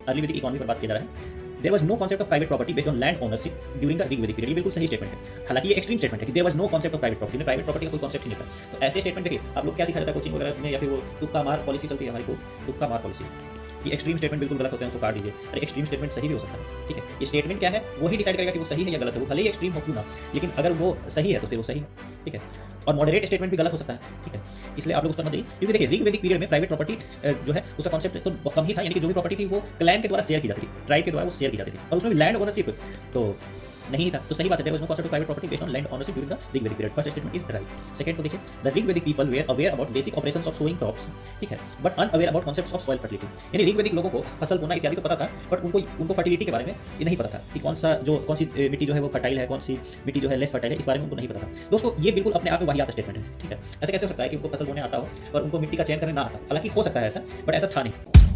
Early वैदिक economy पर बात किया जा रहा है। There was no concept of private property based on land ownership during the Rig Vedic period. ये बिल्कुल सही स्टेटमेंट है। हालांकि ये एक्सट्रीम स्टेटमेंट है कि there was no concept of private property, में प्राइवेट प्रॉपर्टी का कोई कॉन्सेप्ट ही नहीं था। तो ऐसे स्टेटमेंट देखिए आप लोग क्या सिखाया जाता है कोचिंग वगैरह में, या फिर वो तुक्का मार पॉलिसी चलती है हमारी को, तुक्का मार पॉलिसी। ये एक्सट्रीम स्टेटमेंट बिल्कुल गलत होते हैं, उसको काट दीजिए। अरे एक्सट्रीम स्टेटमेंट सही भी हो सकता है, ठीक है। ये स्टेटमेंट क्या है वही डिसाइड करेगा कि वो सही है या गलत है। वो भले ही एक्सट्रीम हो क्यों ना, लेकिन अगर वो सही है तो फिर वो सही है, ठीक है। और मॉडरेट स्टेटमेंट भी गलत हो सकता है, ठीक है। इसलिए आप लोग उस पर मत जाइए, क्योंकि देखिए ऋग वैदिक पीरियड में प्राइवेट प्रॉपर्टी जो है उसका कॉन्सेप्ट तो कम ही था। यानी कि जो भी प्रॉपर्टी थी वो क्लैन के द्वारा शेयर की जाती थी, ट्राइब के द्वारा वो शेयर की जाती थी, और उसमें भी लैंड ओनरशिप तो नहीं था। तो सही बात है, there was no concept of private property based on land ownership during the Rig Vedic period. First statement is right. Second को देखिए, the Rig Vedic people were aware about basic operations of sowing crops, ठीक है, but unaware about concepts of soil fertility. यानी ऋग वैदिक लोगों को फसल बोना इत्यादि तो पता था, बट उनको फर्टिलिटी के बारे में ये नहीं पता था कि कौन सी मिट्टी जो है वो फर्टाइल है, कौन सी मिट्टी जो है लेस फर्टाइल है, इस बारे में उनको नहीं पता था। दोस्तों ये बिल्कुल अपने आप में वाहियात स्टेटमेंट है, ठीक है। ऐसे कैसे हो सकता है कि उनको फसल बोने आता हो और उनको मिट्टी का चयन करने ना आता? हालांकि हो सकता है ऐसा, बट ऐसा था नहीं।